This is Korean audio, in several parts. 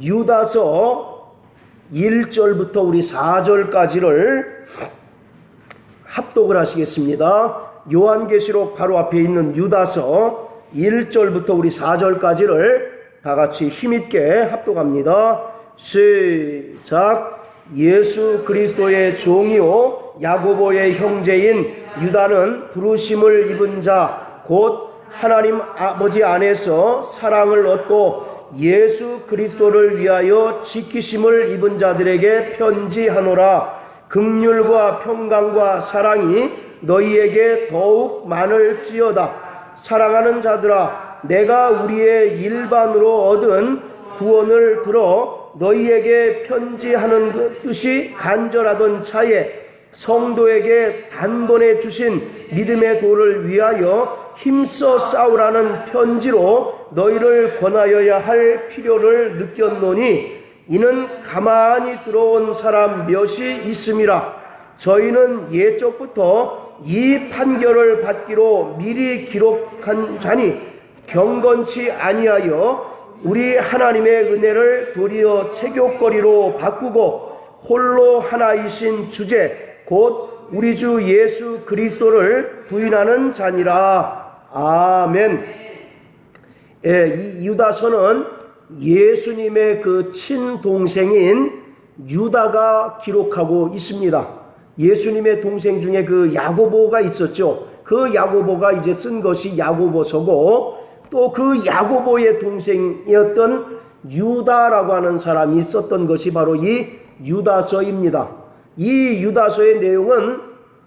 유다서 1절부터 우리 4절까지를 합독을 하시겠습니다. 요한계시록 바로 앞에 있는 유다서 1절부터 우리 4절까지를 다 같이 힘있게 합독합니다. 시작. 예수 그리스도의 종이요 야고보의 형제인 유다는 부르심을 입은 자 곧 하나님 아버지 안에서 사랑을 얻고 예수 그리스도를 위하여 지키심을 입은 자들에게 편지하노라. 긍휼과 평강과 사랑이 너희에게 더욱 많을지어다. 사랑하는 자들아, 내가 우리의 일반으로 얻은 구원을 들어 너희에게 편지하는 뜻이 간절하던 차에 성도에게 단번에 주신 믿음의 도를 위하여 힘써 싸우라는 편지로 너희를 권하여야 할 필요를 느꼈노니 이는 가만히 들어온 사람 몇이 있음이라. 저희는 예적부터 이 판결을 받기로 미리 기록한 자니 경건치 아니하여 우리 하나님의 은혜를 도리어 세교거리로 바꾸고 홀로 하나이신 주제 곧 우리 주 예수 그리스도를 부인하는 자니라. 아멘. 이 유다서는 예수님의 그 친동생인 유다가 기록하고 있습니다. 예수님의 동생 중에 그 야고보가 있었죠. 그 야고보가 이제 쓴 것이 야고보서고 또 그 야고보의 동생이었던 유다라고 하는 사람이 썼던 것이 바로 이 유다서입니다. 이 유다서의 내용은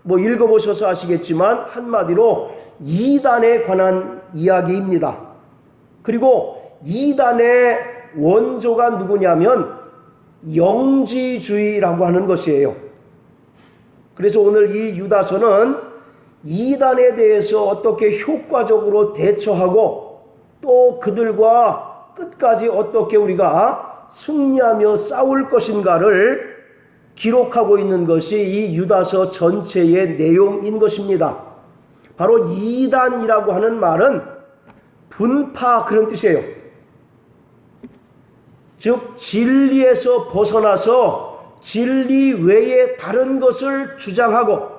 뭐 읽어보셔서 아시겠지만 한마디로 이단에 관한 이야기입니다. 그리고 이단의 원조가 누구냐면 영지주의라고 하는 것이에요. 그래서 오늘 이 유다서는 이단에 대해서 어떻게 효과적으로 대처하고 또 그들과 끝까지 어떻게 우리가 승리하며 싸울 것인가를 기록하고 있는 것이 이 유다서 전체의 내용인 것입니다. 바로 이단이라고 하는 말은 분파 그런 뜻이에요. 즉 진리에서 벗어나서 진리 외에 다른 것을 주장하고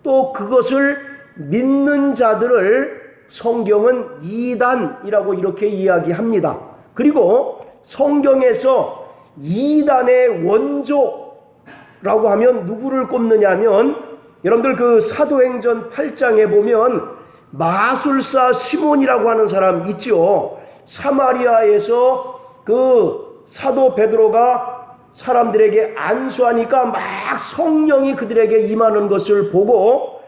또 그것을 믿는 자들을 성경은 이단이라고 이렇게 이야기합니다. 그리고 성경에서 이단의 원조라고 하면 누구를 꼽느냐 하면 여러분들 그 사도행전 8장에 보면 마술사 시몬이라고 하는 사람 있죠. 사마리아에서 그 사도 베드로가 사람들에게 안수하니까 막 성령이 그들에게 임하는 것을 보고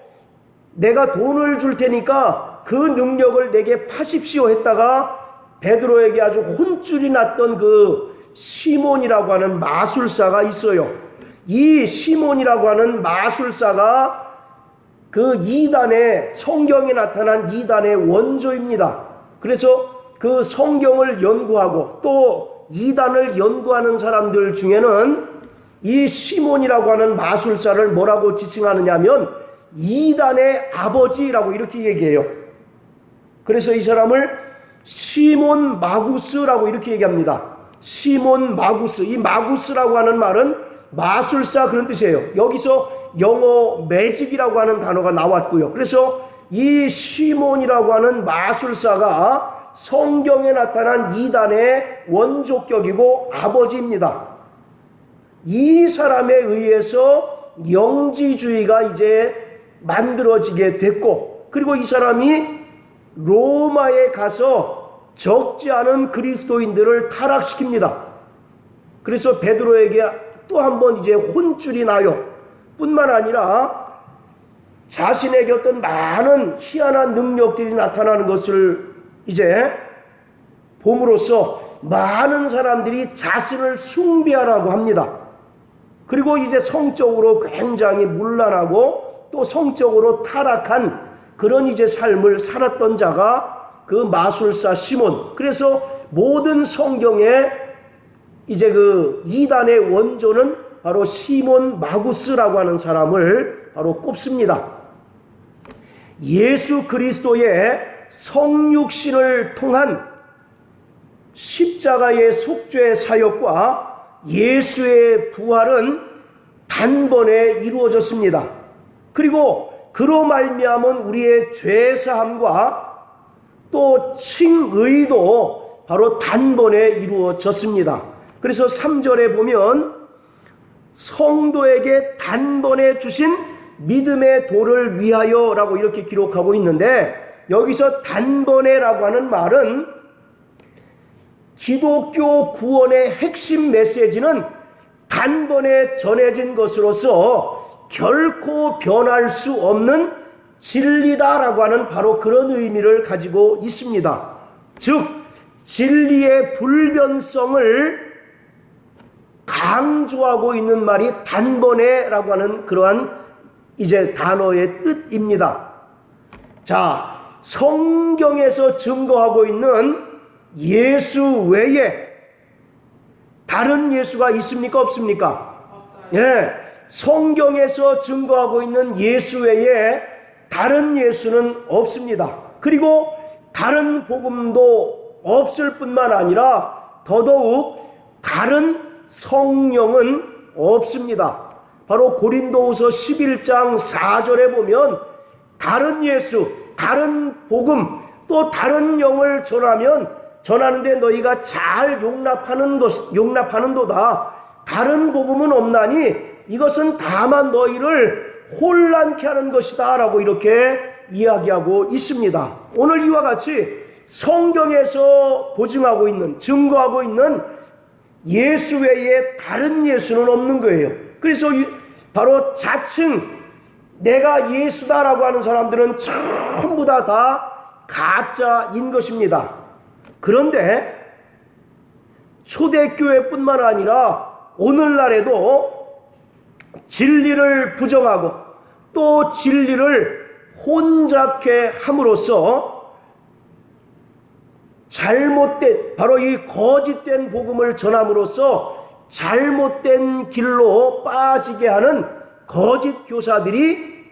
내가 돈을 줄 테니까 그 능력을 내게 파십시오 했다가 베드로에게 아주 혼쭐이 났던 그 시몬이라고 하는 마술사가 있어요. 이 시몬이라고 하는 마술사가 그 이단의 성경에 나타난 이단의 원조입니다. 그래서 그 성경을 연구하고 또 이단을 연구하는 사람들 중에는 이 시몬이라고 하는 마술사를 뭐라고 지칭하느냐 하면 이단의 아버지라고 이렇게 얘기해요. 그래서 이 사람을 시몬 마구스라고 이렇게 얘기합니다. 시몬 마구스. 이 마구스라고 하는 말은 마술사 그런 뜻이에요. 여기서 영어 매직이라고 하는 단어가 나왔고요. 그래서 이 시몬이라고 하는 마술사가 성경에 나타난 이단의 원조격이고 아버지입니다. 이 사람에 의해서 영지주의가 이제 만들어지게 됐고 그리고 이 사람이 로마에 가서 적지 않은 그리스도인들을 타락시킵니다. 그래서 베드로에게 또 한 번 이제 혼쭐이 나요. 뿐만 아니라 자신에게 어떤 많은 희한한 능력들이 나타나는 것을 이제 봄으로써 많은 사람들이 자신을 숭배하라고 합니다. 그리고 이제 성적으로 굉장히 문란하고 또 성적으로 타락한 그런 이제 삶을 살았던 자가 그 마술사 시몬. 그래서 모든 성경에 이제 그 이단의 원조는 바로 시몬 마구스라고 하는 사람을 바로 꼽습니다. 예수 그리스도의 성육신을 통한 십자가의 속죄 사역과 예수의 부활은 단번에 이루어졌습니다. 그리고 그로 말미암은 우리의 죄 사함과 또 칭의도 바로 단번에 이루어졌습니다. 그래서 3절에 보면 성도에게 단번에 주신 믿음의 도를 위하여 라고 이렇게 기록하고 있는데, 여기서 단번에라고 하는 말은 기독교 구원의 핵심 메시지는 단번에 전해진 것으로서 결코 변할 수 없는 진리다라고 하는 바로 그런 의미를 가지고 있습니다. 즉 진리의 불변성을 강조하고 있는 말이 단번에라고 하는 그러한 이제 단어의 뜻입니다. 자, 성경에서 증거하고 있는 예수 외에 다른 예수가 있습니까? 없습니까? 예, 성경에서 증거하고 있는 예수 외에 다른 예수는 없습니다. 그리고 다른 복음도 없을 뿐만 아니라 더더욱 다른 성령은 없습니다. 바로 고린도후서 11장 4절에 보면 다른 예수, 다른 복음, 또 다른 영을 전하는데 너희가 잘 용납하는도다. 다른 복음은 없나니 이것은 다만 너희를 혼란케 하는 것이다 라고 이렇게 이야기하고 있습니다. 오늘 이와 같이 성경에서 보증하고 있는, 증거하고 있는 예수 외에 다른 예수는 없는 거예요. 그래서 바로 자칭 내가 예수다라고 하는 사람들은 전부 다 가짜인 것입니다. 그런데 초대교회뿐만 아니라 오늘날에도 진리를 부정하고 또 진리를 혼잡케 함으로써 잘못된, 바로 이 거짓된 복음을 전함으로써 잘못된 길로 빠지게 하는 거짓 교사들이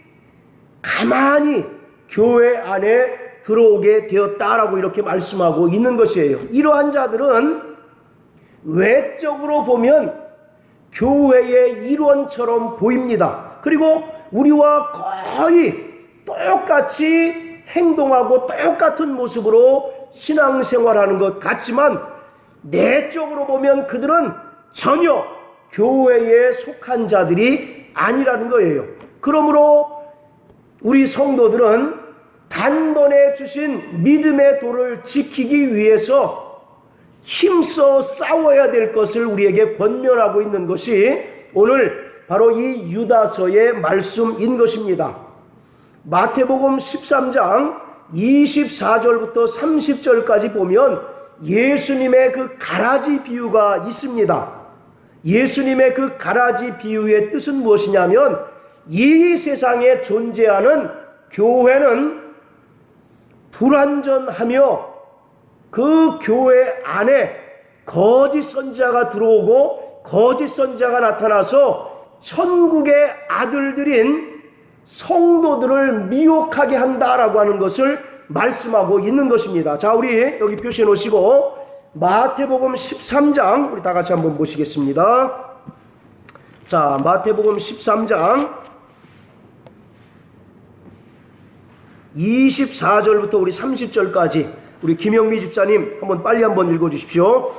가만히 교회 안에 들어오게 되었다라고 이렇게 말씀하고 있는 것이에요. 이러한 자들은 외적으로 보면 교회의 일원처럼 보입니다. 그리고 우리와 거의 똑같이 행동하고 똑같은 모습으로 신앙생활하는 것 같지만 내적으로 보면 그들은 전혀 교회에 속한 자들이 아니라는 거예요. 그러므로 우리 성도들은 단번에 주신 믿음의 도를 지키기 위해서 힘써 싸워야 될 것을 우리에게 권면하고 있는 것이 오늘 바로 이 유다서의 말씀인 것입니다. 마태복음 13장 24절부터 30절까지 보면 예수님의 그 가라지 비유가 있습니다. 예수님의 그 가라지 비유의 뜻은 무엇이냐면 이 세상에 존재하는 교회는 불완전하며 그 교회 안에 거짓 선지자가 들어오고 거짓 선지자가 나타나서 천국의 아들들인 성도들을 미혹하게 한다라고 하는 것을 말씀하고 있는 것입니다. 자, 우리 여기 표시해 놓으시고 마태복음 13장 우리 다 같이 한번 보시겠습니다. 자, 마태복음 13장 24절부터 우리 30절까지 우리 김영미 집사님 한번 빨리 한번 읽어 주십시오.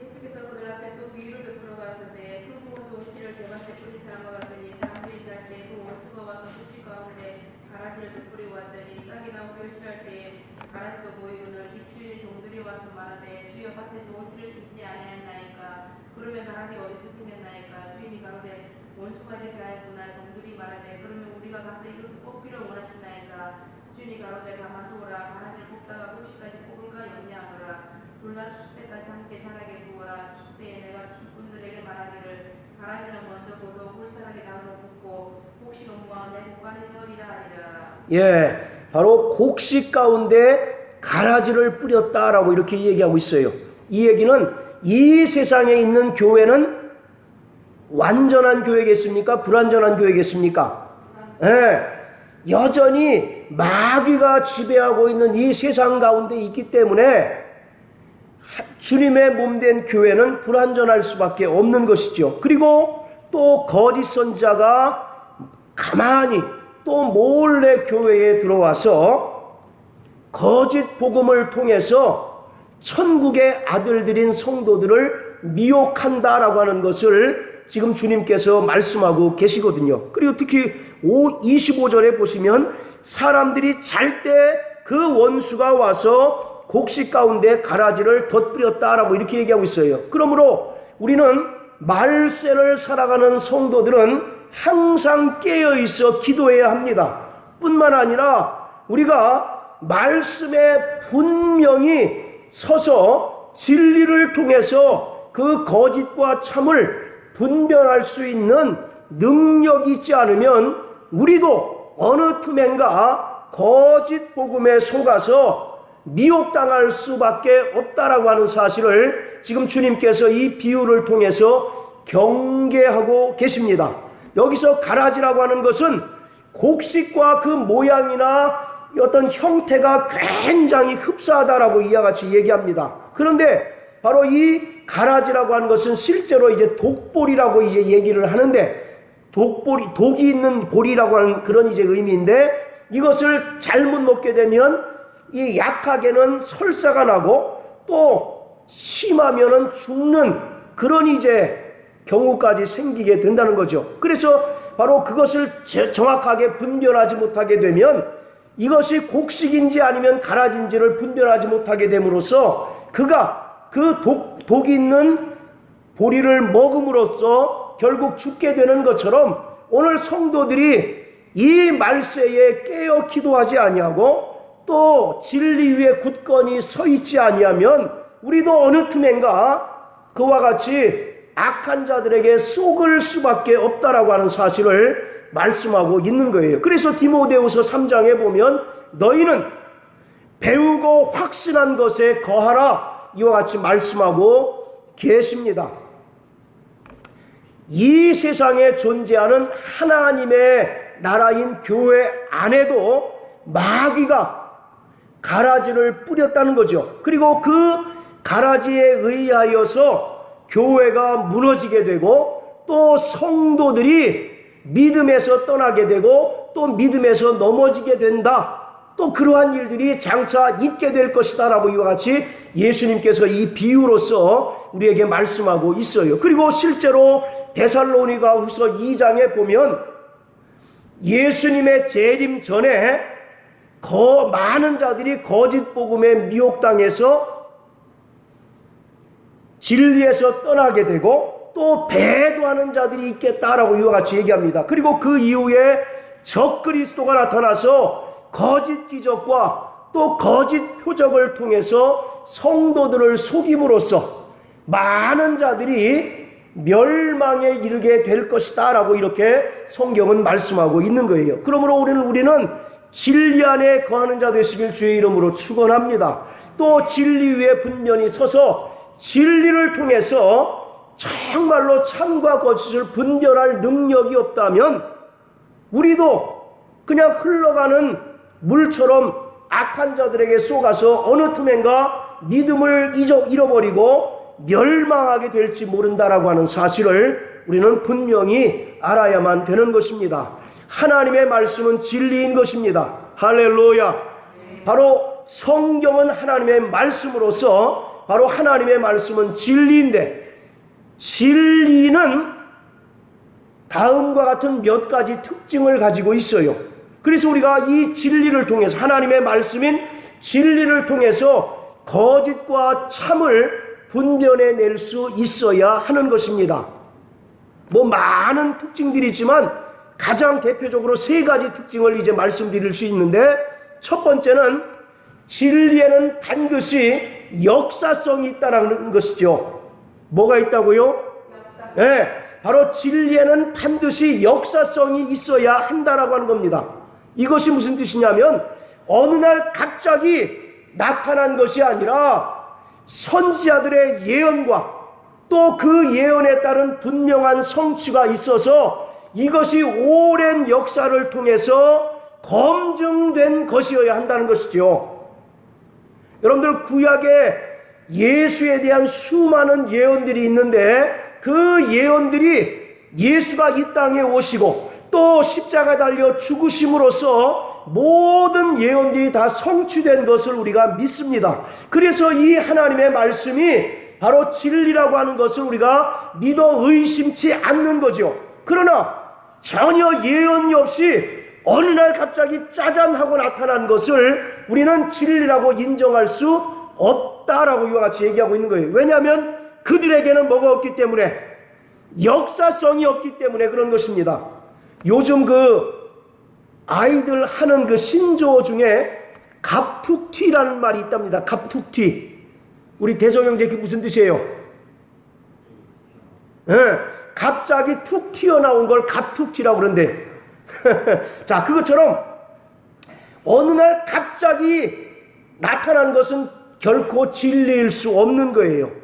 예수께서 그들 앞에 또 비유를 베풀어 가라사대 천국은 돌씨를 대밭에 뿌린 사람과 같으니 사람들이 잘 때 그 원수가 와서 그 집 가운데 가라지를 베풀이고 왔더니 싹이 나고 결실할 때에 가라지도 보이거늘 집주인의 종들이 와서 말하되 주여 밭에 좋은 씨를 심지 아니하였나이까. 그러면 가라지가 어디서 생겼나이까. 주인이 가로되 원수가 이렇게 하였구나. 종들이 말하되 그러면 우리가 가서 이것을 뽑기를 원하시나이까. 주인이 가로되 가만두어라. 가라지를 뽑다가 꼭시까지 뽑을까 염려하노라. 둘다 추수 때까지 함께 자라게 두어라. 추수 때에 내가 추수꾼들에게 말하기를 가라지는 먼저 돌로 불살하게 나무로 붓고 곡식 농부와 내 곡간에 넣으리라 하리라. 예, 바로 곡식 가운데 가라지를 뿌렸다라고 이렇게 얘기하고 있어요. 이 얘기는 이 세상에 있는 교회는 완전한 교회겠습니까? 불완전한 교회겠습니까? 예, 여전히 마귀가 지배하고 있는 이 세상 가운데 있기 때문에 주님의 몸된 교회는 불완전할 수밖에 없는 것이죠. 그리고 또 거짓 선지자가 가만히 또 몰래 교회에 들어와서 거짓 복음을 통해서 천국의 아들들인 성도들을 미혹한다라고 하는 것을 지금 주님께서 말씀하고 계시거든요. 그리고 특히 25절에 보시면 사람들이 잘 때 그 원수가 와서 곡식 가운데 가라지를 덧뿌렸다라고 이렇게 얘기하고 있어요. 그러므로 우리는 말세를 살아가는 성도들은 항상 깨어있어 기도해야 합니다. 뿐만 아니라 우리가 말씀에 분명히 서서 진리를 통해서 그 거짓과 참을 분별할 수 있는 능력이 있지 않으면 우리도 어느 틈엔가 거짓 복음에 속아서 미혹당할 수밖에 없다라고 하는 사실을 지금 주님께서 이 비유를 통해서 경계하고 계십니다. 여기서 가라지라고 하는 것은 곡식과 그 모양이나 어떤 형태가 굉장히 흡사하다라고 이와 같이 얘기합니다. 그런데 바로 이 가라지라고 하는 것은 실제로 이제 독보리라고 이제 얘기를 하는데, 독이 있는 보리라고 하는 그런 이제 의미인데, 이것을 잘못 먹게 되면 이 약하게는 설사가 나고 또 심하면은 죽는 그런 이제 경우까지 생기게 된다는 거죠. 그래서 바로 그것을 정확하게 분별하지 못하게 되면 이것이 곡식인지 아니면 가라지인지를 분별하지 못하게 됨으로써 그가 그 독이 있는 보리를 먹음으로써 결국 죽게 되는 것처럼 오늘 성도들이 이 말세에 깨어 기도하지 아니하고 또 진리 위에 굳건히 서 있지 아니하면 우리도 어느 틈엔가 그와 같이 악한 자들에게 속을 수밖에 없다라고 하는 사실을 말씀하고 있는 거예요. 그래서 디모데후서 3장에 보면 너희는 배우고 확신한 것에 거하라 이와 같이 말씀하고 계십니다. 이 세상에 존재하는 하나님의 나라인 교회 안에도 마귀가 가라지를 뿌렸다는 거죠. 그리고 그 가라지에 의하여서 교회가 무너지게 되고 또 성도들이 믿음에서 떠나게 되고 또 믿음에서 넘어지게 된다. 또 그러한 일들이 장차 있게 될 것이다 라고 이와 같이 예수님께서 이 비유로서 우리에게 말씀하고 있어요. 그리고 실제로 데살로니가 후서 2장에 보면 예수님의 재림 전에 많은 자들이 거짓 복음에 미혹당해서 진리에서 떠나게 되고 또 배도하는 자들이 있겠다라고 이와 같이 얘기합니다. 그리고 그 이후에 적그리스도가 나타나서 거짓 기적과 또 거짓 표적을 통해서 성도들을 속임으로써 많은 자들이 멸망에 이르게 될 것이다 라고 이렇게 성경은 말씀하고 있는 거예요. 그러므로 우리는 진리 안에 거하는 자 되시길 주의 이름으로 축원합니다. 또 진리 위에 분명히 서서 진리를 통해서 정말로 참과 거짓을 분별할 능력이 없다면 우리도 그냥 흘러가는 물처럼 악한 자들에게 속아서 어느 틈엔가 믿음을 잃어버리고 멸망하게 될지 모른다라고 하는 사실을 우리는 분명히 알아야만 되는 것입니다. 하나님의 말씀은 진리인 것입니다. 할렐루야. 바로 성경은 하나님의 말씀으로서 바로 하나님의 말씀은 진리인데, 진리는 다음과 같은 몇 가지 특징을 가지고 있어요. 그래서 우리가 이 진리를 통해서, 하나님의 말씀인 진리를 통해서 거짓과 참을 분별해낼 수 있어야 하는 것입니다. 많은 특징들이 있지만 가장 대표적으로 세 가지 특징을 이제 말씀드릴 수 있는데, 첫 번째는 진리에는 반드시 역사성이 있다는 것이죠. 뭐가 있다고요? 네, 바로 진리에는 반드시 역사성이 있어야 한다라고 하는 겁니다. 이것이 무슨 뜻이냐면 어느 날 갑자기 나타난 것이 아니라 선지자들의 예언과 또 그 예언에 따른 분명한 성취가 있어서 이것이 오랜 역사를 통해서 검증된 것이어야 한다는 것이죠. 여러분들 구약에 예수에 대한 수많은 예언들이 있는데 그 예언들이 예수가 이 땅에 오시고 또 십자가에 달려 죽으심으로써 모든 예언들이 다 성취된 것을 우리가 믿습니다. 그래서 이 하나님의 말씀이 바로 진리라고 하는 것을 우리가 믿어 의심치 않는 거죠. 그러나 전혀 예언이 없이 어느 날 갑자기 짜잔 하고 나타난 것을 우리는 진리라고 인정할 수 없다라고 이와 같이 얘기하고 있는 거예요. 왜냐하면 그들에게는 뭐가 없기 때문에, 역사성이 없기 때문에 그런 것입니다. 요즘 그 아이들 하는 그 신조어 중에 갑툭튀라는 말이 있답니다. 갑툭튀. 우리 대성형제 그게 무슨 뜻이에요? 네, 갑자기 툭 튀어나온 걸 갑툭튀라고 그러는데 자, 그것처럼 어느 날 갑자기 나타난 것은 결코 진리일 수 없는 거예요.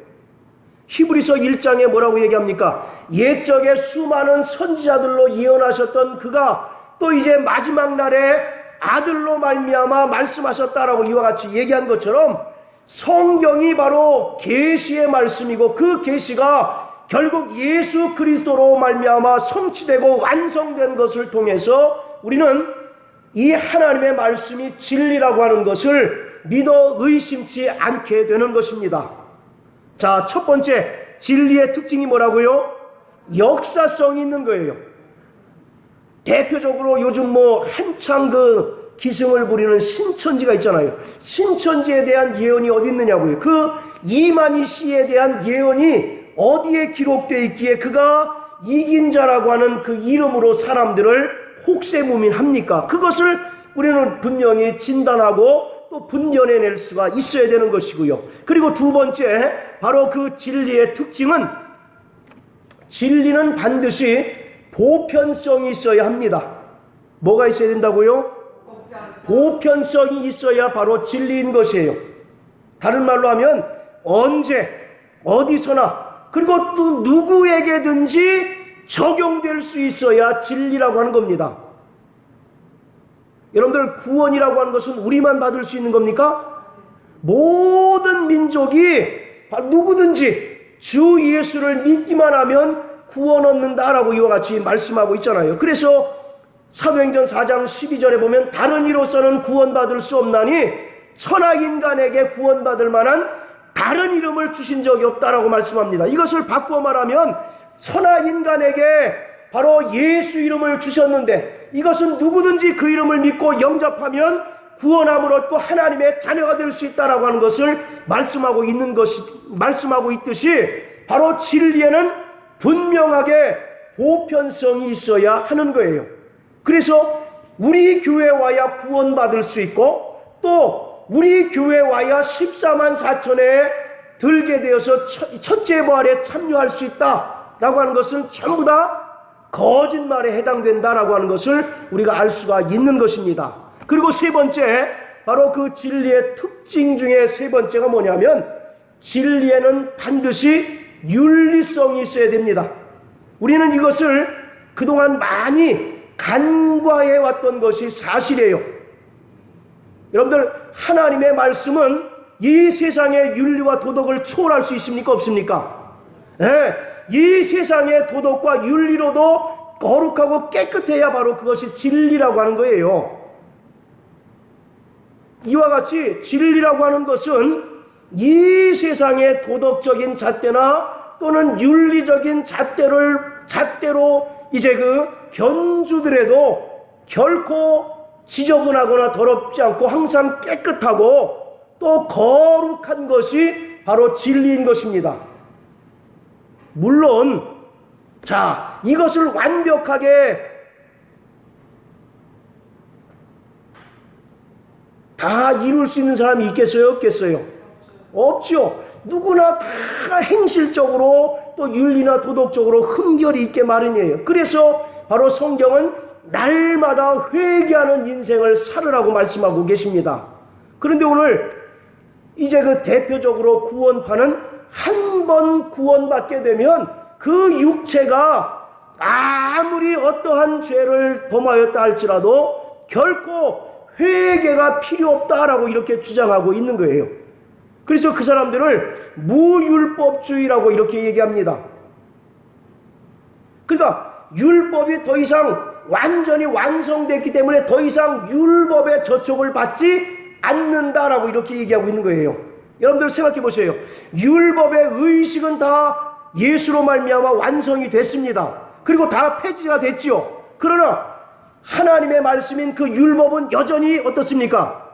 히브리서 1장에 뭐라고 얘기합니까? 옛적에 수많은 선지자들로 예언하셨던 그가 또 이제 마지막 날에 아들로 말미암아 말씀하셨다라고 이와 같이 얘기한 것처럼 성경이 바로 계시의 말씀이고 그 계시가 결국 예수 그리스도로 말미암아 성취되고 완성된 것을 통해서 우리는 이 하나님의 말씀이 진리라고 하는 것을 믿어 의심치 않게 되는 것입니다. 자, 첫 번째 진리의 특징이 뭐라고요? 역사성이 있는 거예요. 대표적으로 요즘 한창 그 기승을 부리는 신천지가 있잖아요. 신천지에 대한 예언이 어디 있느냐고요. 그 이만희 씨에 대한 예언이 어디에 기록되어 있기에 그가 이긴 자라고 하는 그 이름으로 사람들을 혹세무민합니까? 그것을 우리는 분명히 진단하고 또 분별해낼 수가 있어야 되는 것이고요. 그리고 두 번째, 바로 그 진리의 특징은 진리는 반드시 보편성이 있어야 합니다. 뭐가 있어야 된다고요? 보편성이 있어야 바로 진리인 것이에요. 다른 말로 하면 언제 어디서나 그리고 또 누구에게든지 적용될 수 있어야 진리라고 하는 겁니다. 여러분들, 구원이라고 하는 것은 우리만 받을 수 있는 겁니까? 모든 민족이 누구든지 주 예수를 믿기만 하면 구원 얻는다라고 이와 같이 말씀하고 있잖아요. 그래서 사도행전 4장 12절에 보면 다른 이로서는 구원받을 수 없나니 천하인간에게 구원받을 만한 다른 이름을 주신 적이 없다라고 말씀합니다. 이것을 바꾸어 말하면 천하인간에게 바로 예수 이름을 주셨는데 이것은 누구든지 그 이름을 믿고 영접하면 구원함을 얻고 하나님의 자녀가 될 수 있다라고 하는 것을 말씀하고 있듯이 바로 진리에는 분명하게 보편성이 있어야 하는 거예요. 그래서 우리 교회 와야 구원받을 수 있고 또 우리 교회 와야 14만 4천에 들게 되어서 첫째 부활에 참여할 수 있다라고 하는 것은 전부 다 거짓말에 해당된다라고 하는 것을 우리가 알 수가 있는 것입니다. 그리고 세 번째, 바로 그 진리의 특징 중에 세 번째가 뭐냐면 진리에는 반드시 윤리성이 있어야 됩니다. 우리는 이것을 그동안 많이 간과해 왔던 것이 사실이에요. 여러분들, 하나님의 말씀은 이 세상의 윤리와 도덕을 초월할 수 있습니까? 없습니까? 네, 이 세상의 도덕과 윤리로도 거룩하고 깨끗해야 바로 그것이 진리라고 하는 거예요. 이와 같이 진리라고 하는 것은 이 세상의 도덕적인 잣대나 또는 윤리적인 잣대로 이제 그 견주더라도 결코 지저분하거나 더럽지 않고 항상 깨끗하고 또 거룩한 것이 바로 진리인 것입니다. 물론 자, 이것을 완벽하게 다 이룰 수 있는 사람이 있겠어요? 없겠어요? 없죠. 누구나 다 행실적으로 또 윤리나 도덕적으로 흠결이 있게 마련이에요. 그래서 바로 성경은 날마다 회개하는 인생을 살으라고 말씀하고 계십니다. 그런데 오늘 이제 그 대표적으로 구원파는 한 번 구원받게 되면 그 육체가 아무리 어떠한 죄를 범하였다 할지라도 결코 회개가 필요 없다라고 이렇게 주장하고 있는 거예요. 그래서 그 사람들을 무율법주의라고 이렇게 얘기합니다. 그러니까 율법이 더 이상 완전히 완성됐기 때문에 더 이상 율법의 저촉을 받지 않는다라고 이렇게 얘기하고 있는 거예요. 여러분들 생각해 보세요. 율법의 의식은 다 예수로 말미암아 완성이 됐습니다. 그리고 다 폐지가 됐지요. 그러나 하나님의 말씀인 그 율법은 여전히 어떻습니까?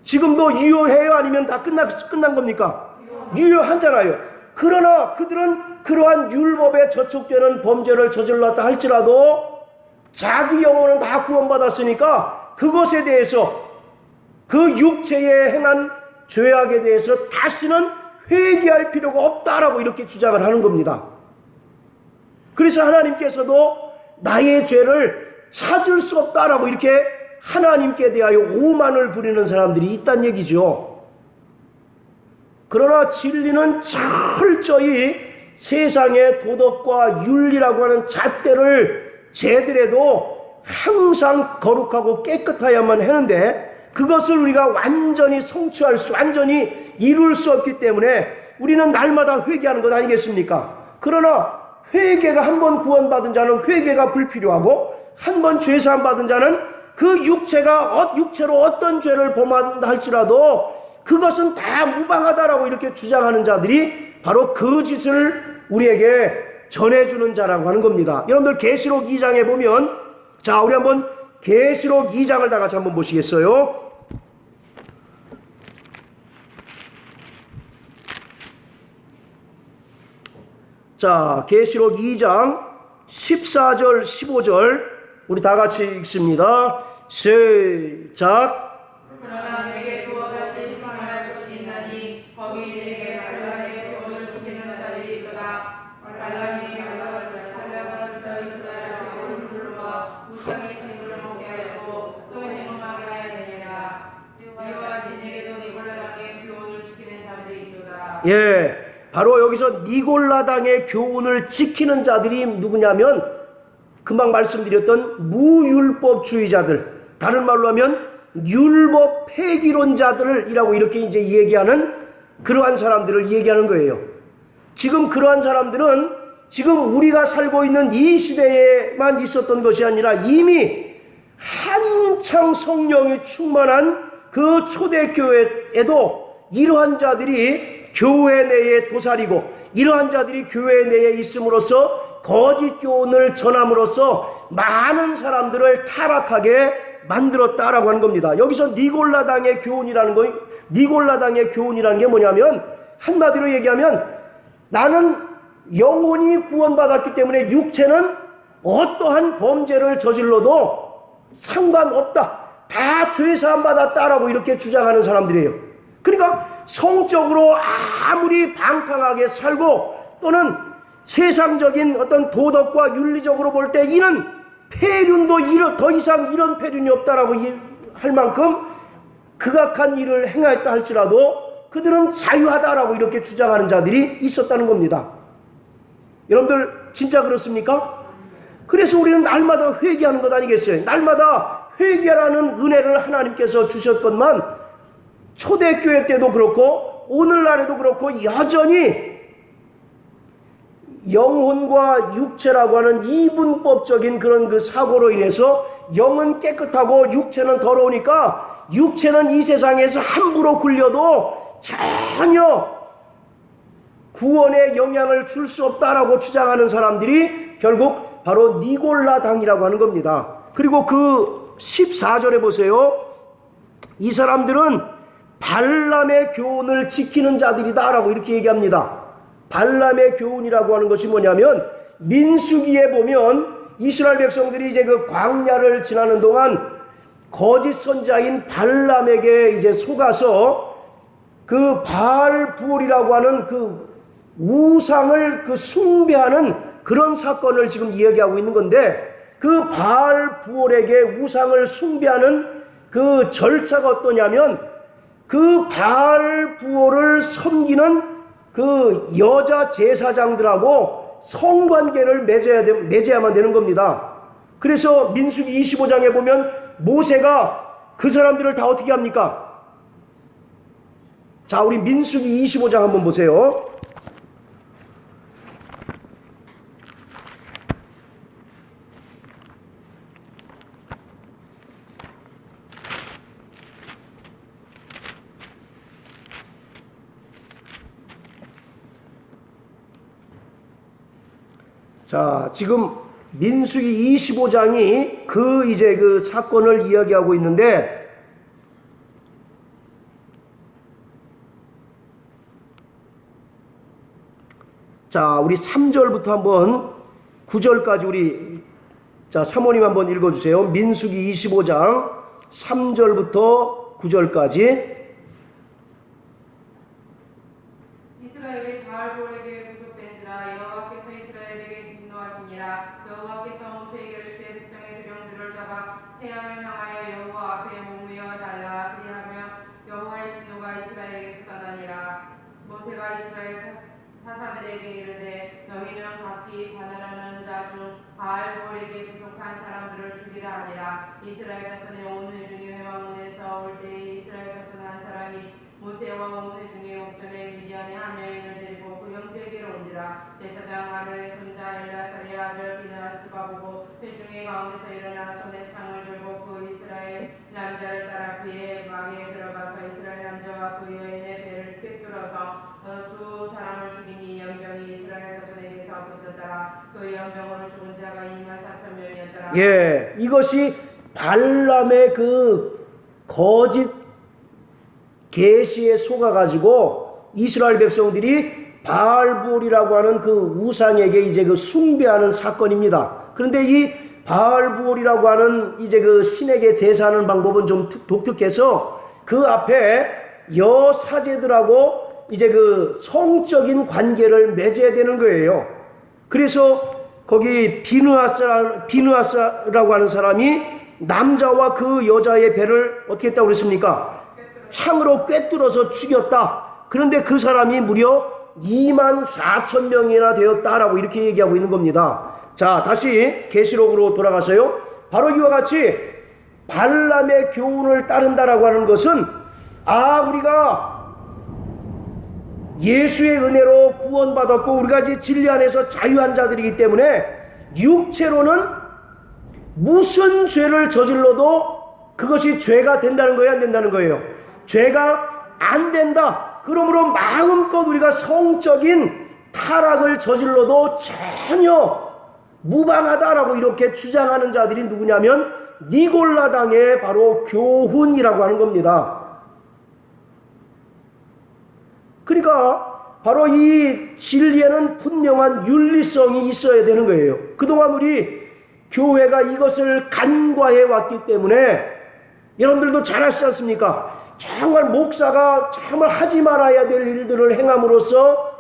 지금도 유효해요? 아니면 다 끝난 겁니까? 유효하잖아요. 그러나 그들은 그러한 율법에 저촉되는 범죄를 저질렀다 할지라도 자기 영혼은 다 구원받았으니까 그것에 대해서 그 육체에 행한 죄악에 대해서 다시는 회개할 필요가 없다라고 이렇게 주장을 하는 겁니다. 그래서 하나님께서도 나의 죄를 찾을 수 없다라고 이렇게 하나님께 대하여 오만을 부리는 사람들이 있다는 얘기죠. 그러나 진리는 철저히 세상의 도덕과 윤리라고 하는 잣대를 재더라도 항상 거룩하고 깨끗해야만 하는데 그것을 우리가 완전히 완전히 이룰 수 없기 때문에 우리는 날마다 회개하는 것 아니겠습니까? 그러나 회개가 한 번 구원받은 자는 회개가 불필요하고 한 번 죄사함 받은 자는 그 육체로 어떤 죄를 범한다 할지라도 그것은 다 무방하다라고 이렇게 주장하는 자들이 바로 그 짓을 우리에게 전해주는 자라고 하는 겁니다. 여러분들 계시록 2장에 보면 자 우리 한번 계시록 2장을 다 같이 한번 보시겠어요? 자, 계시록 2장 14절 15절 우리 다 같이 읽습니다. 시작. 그러나 내게 그와 같이 생활할 곳이 있나니 거기 내게 발람의 교훈을 지키는 자들이 있도다. 발람이 발람으로서 이스라엘의 교훈을 불러와 우상의 제물을 먹게 하였고 또 행음하게 하야 되니라. 이와 같이 내게도 니골라당의 교훈을 지키는 자들이 있도다. 예, 바로 여기서 니골라당의 교훈을 지키는 자들이 누구냐면 금방 말씀드렸던 무율법주의자들, 다른 말로 하면 율법 폐기론자들이라고 이렇게 이제 얘기하는 그러한 사람들을 얘기하는 거예요. 지금 그러한 사람들은 지금 우리가 살고 있는 이 시대에만 있었던 것이 아니라 이미 한창 성령이 충만한 그 초대교회에도 이러한 자들이 교회 내에 도사리고 이러한 자들이 교회 내에 있음으로써 거짓 교훈을 전함으로써 많은 사람들을 타락하게 만들었다라고 하는 겁니다. 여기서 니골라당의 교훈이라는 게 뭐냐면 한마디로 얘기하면 나는 영혼이 구원받았기 때문에 육체는 어떠한 범죄를 저질러도 상관없다. 다 죄사함 받았다라고 이렇게 주장하는 사람들이에요. 그러니까 성적으로 아무리 방탕하게 살고 또는 세상적인 어떤 도덕과 윤리적으로 볼 때 이는 폐륜도 더 이상 이런 폐륜이 없다라고 할 만큼 극악한 일을 행하였다 할지라도 그들은 자유하다라고 이렇게 주장하는 자들이 있었다는 겁니다. 여러분들 진짜 그렇습니까? 그래서 우리는 날마다 회개하는 것 아니겠어요? 날마다 회개라는 은혜를 하나님께서 주셨건만 초대교회 때도 그렇고 오늘날에도 그렇고 여전히 영혼과 육체라고 하는 이분법적인 그런 그 사고로 인해서 영은 깨끗하고 육체는 더러우니까 육체는 이 세상에서 함부로 굴려도 전혀 구원에 영향을 줄 수 없다라고 주장하는 사람들이 결국 바로 니골라당이라고 하는 겁니다. 그리고 그 14절에 보세요. 이 사람들은 발람의 교훈을 지키는 자들이다라고 이렇게 얘기합니다. 발람의 교훈이라고 하는 것이 뭐냐면 민수기에 보면 이스라엘 백성들이 이제 그 광야를 지나는 동안 거짓 선자인 발람에게 이제 속아서 그 바알부올이라고 하는 그 우상을 그 숭배하는 그런 사건을 지금 이야기하고 있는 건데 그 바알부올에게 우상을 숭배하는 그 절차가 어떠냐면 그 바알부올을 섬기는 그 여자 제사장들하고 성관계를 맺어야만 되는 겁니다. 그래서 민수기 25장에 보면 모세가 그 사람들을 다 어떻게 합니까? 자, 우리 민수기 25장 한번 보세요. 자, 지금 민수기 25장이 이제 그 사건을 이야기하고 있는데, 자, 우리 3절부터 한번 9절까지 우리, 자, 사모님 한번 읽어주세요. 민수기 25장 3절부터 9절까지. 이스라엘이 바알볼에게 구속된지라 여호와께서 이스라엘에게 진노하시니라. 여호와께서 모세에게 이르시되 백성의 두령들을 잡아 태양을 향하여 여호와 앞에 머무여 달라. 그리하면 여호와의 진노가 이스라엘에게서 떠나니라. 모세가 이스라엘 사사들에게 이르되 너희는 각기 바나라는 자 중 바알볼에게 구속한 사람들을 죽이라 하니라. 이스라엘 자손의 온 회중이 회막문에서 올 때에 이스라엘 자손 한 사람이 모세와 온 회중의 옥전에 미디안의 한 여인을 데리고 그 형제에게로 온지라. 제사장 아론의 손자 엘야살의 아들 비느하스가 보고 회중의 가운데서 일어나 손에 창을 들고 그 이스라엘 남자를 따라 그의 막에 들어가서 이스라엘 남자와 그 여인의 배를 꿰뚫어서 두 사람을 죽이니 연병이 이스라엘 자손에게서 그쳤더라. 그 연병으로 죽은 자가 24,000명이었더라. 예, 이것이 발람의 그 거짓 계시에 속아가지고 이스라엘 백성들이 바알부올이라고 하는 그 우상에게 이제 그 숭배하는 사건입니다. 그런데 이 바알부올이라고 하는 이제 그 신에게 제사하는 방법은 좀 독특해서 그 앞에 여사제들하고 이제 그 성적인 관계를 맺어야 되는 거예요. 그래서 거기 비느하스라고 하는 사람이 남자와 그 여자의 배를 어떻게 했다고 그랬습니까? 창으로 꿰뚫어서 죽였다. 그런데 그 사람이 무려 24,000명이나 되었다라고 이렇게 얘기하고 있는 겁니다. 자, 다시 계시록으로 돌아가서요. 바로 이와 같이 발람의 교훈을 따른다라고 하는 것은 우리가 예수의 은혜로 구원받았고 우리가 이제 진리 안에서 자유한 자들이기 때문에 육체로는 무슨 죄를 저질러도 그것이 죄가 된다는 거예요, 안 된다는 거예요? 죄가 안 된다. 그러므로 마음껏 우리가 성적인 타락을 저질러도 전혀 무방하다라고 이렇게 주장하는 자들이 누구냐면 니골라당의 바로 교훈이라고 하는 겁니다. 그러니까 바로 이 진리에는 분명한 윤리성이 있어야 되는 거예요. 그동안 우리 교회가 이것을 간과해 왔기 때문에 여러분들도 잘 아시지 않습니까? 정말 목사가 정말 하지 말아야 될 일들을 행함으로써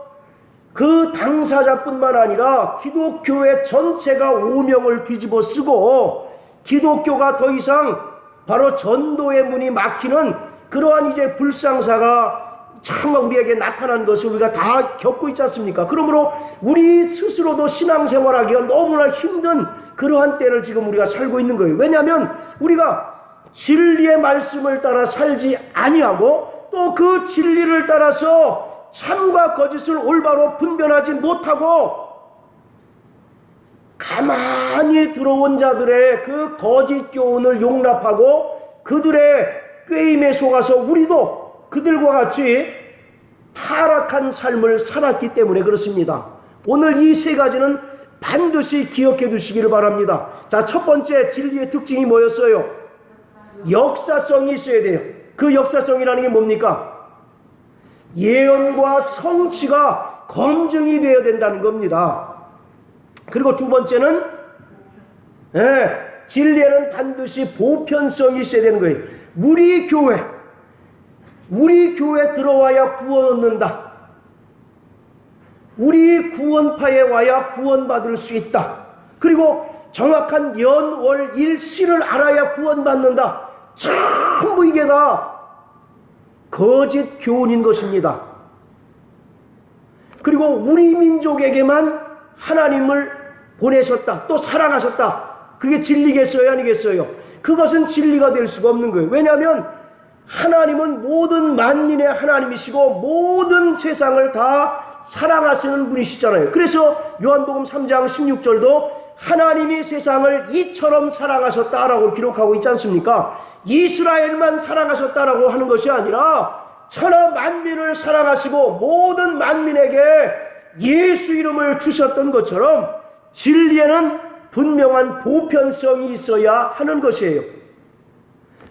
그 당사자뿐만 아니라 기독교회 전체가 오명을 뒤집어 쓰고 기독교가 더 이상 바로 전도의 문이 막히는 그러한 이제 불상사가 정말 우리에게 나타난 것을 우리가 다 겪고 있지 않습니까? 그러므로 우리 스스로도 신앙생활하기가 너무나 힘든 그러한 때를 지금 우리가 살고 있는 거예요. 왜냐하면 우리가 진리의 말씀을 따라 살지 아니하고 또 그 진리를 따라서 참과 거짓을 올바로 분별하지 못하고 가만히 들어온 자들의 그 거짓 교훈을 용납하고 그들의 꾀임에 속아서 우리도 그들과 같이 타락한 삶을 살았기 때문에 그렇습니다. 오늘 이 세 가지는 반드시 기억해 두시기를 바랍니다. 자, 첫 번째 진리의 특징이 뭐였어요? 역사성이 있어야 돼요. 그 역사성이라는 게 뭡니까? 예언과 성취가 검증이 되어야 된다는 겁니다. 그리고 두 번째는 진리에는 반드시 보편성이 있어야 되는 거예요. 우리 교회 들어와야 구원 얻는다. 우리 구원파에 와야 구원받을 수 있다. 그리고 정확한 연월 일시를 알아야 구원받는다. 전부 이게 다 거짓 교훈인 것입니다. 그리고 우리 민족에게만 하나님을 보내셨다. 또 사랑하셨다. 그게 진리겠어요? 아니겠어요? 그것은 진리가 될 수가 없는 거예요. 왜냐하면 하나님은 모든 만민의 하나님이시고 모든 세상을 다 사랑하시는 분이시잖아요. 그래서 요한복음 3장 16절도 하나님이 세상을 이처럼 사랑하셨다라고 기록하고 있지 않습니까? 이스라엘만 사랑하셨다라고 하는 것이 아니라 천하 만민을 사랑하시고 모든 만민에게 예수 이름을 주셨던 것처럼 진리에는 분명한 보편성이 있어야 하는 것이에요.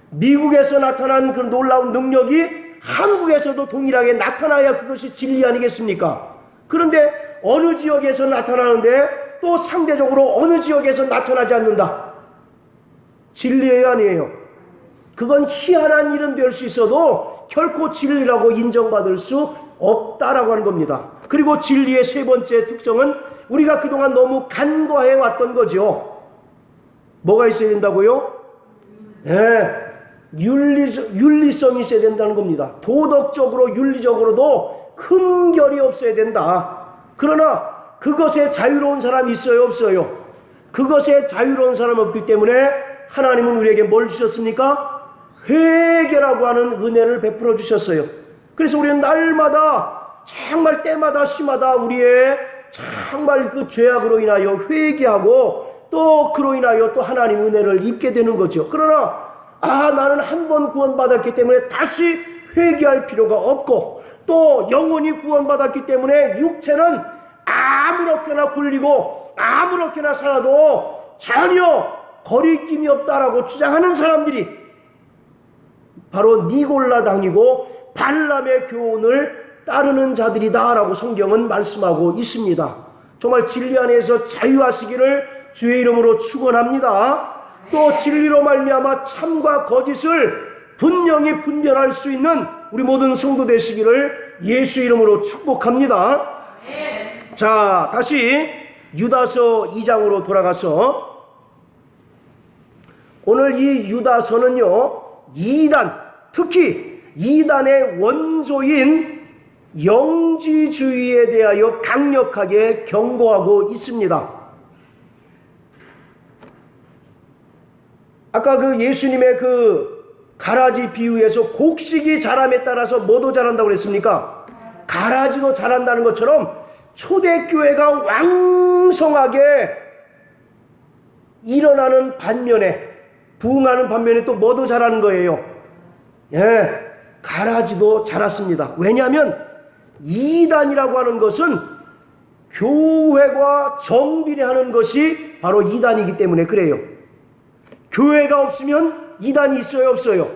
미국에서 나타난 그 놀라운 능력이 한국에서도 동일하게 나타나야 그것이 진리 아니겠습니까? 그런데 어느 지역에서 나타나는데 또 상대적으로 어느 지역에서 나타나지 않는다. 진리예요, 아니에요? 그건 희한한 일은 될 수 있어도 결코 진리라고 인정받을 수 없다라고 하는 겁니다. 그리고 진리의 세 번째 특성은 우리가 그동안 너무 간과해 왔던 거죠. 뭐가 있어야 된다고요? 윤리성이 있어야 된다는 겁니다. 도덕적으로 윤리적으로도 흠결이 없어야 된다. 그러나 그것에 자유로운 사람이 있어요, 없어요? 그것에 자유로운 사람이 없기 때문에 하나님은 우리에게 뭘 주셨습니까? 회개라고 하는 은혜를 베풀어 주셨어요. 그래서 우리는 날마다 정말 때마다 시마다 우리의 정말 그 죄악으로 인하여 회개하고 또 그로 인하여 또 하나님 은혜를 입게 되는 거죠. 그러나 나는 한 번 구원받았기 때문에 다시 회개할 필요가 없고 또 영혼이 구원받았기 때문에 육체는 아무렇게나 굴리고 아무렇게나 살아도 전혀 거리낌이 없다라고 주장하는 사람들이 바로 니골라 당이고 발람의 교훈을 따르는 자들이다라고 성경은 말씀하고 있습니다. 정말 진리 안에서 자유하시기를 주의 이름으로 축원합니다. 또 진리로 말미암아 참과 거짓을 분명히 분별할 수 있는 우리 모든 성도 되시기를 예수 이름으로 축복합니다. 자, 다시 유다서 2장으로 돌아가서 오늘 이 유다서는요, 특히 이단의 원조인 영지주의에 대하여 강력하게 경고하고 있습니다. 아까 그 예수님의 그 가라지 비유에서 곡식이 자람에 따라서 뭐도 자란다고 그랬습니까? 가라지도 자란다는 것처럼 초대교회가 왕성하게 일어나는 반면에 부흥하는 반면에 또 뭐도 자라는 거예요? 가라지도 자랐습니다. 왜냐하면 이단이라고 하는 것은 교회와 정비례하는 것이 바로 이단이기 때문에 그래요. 교회가 없으면 이단이 있어요, 없어요?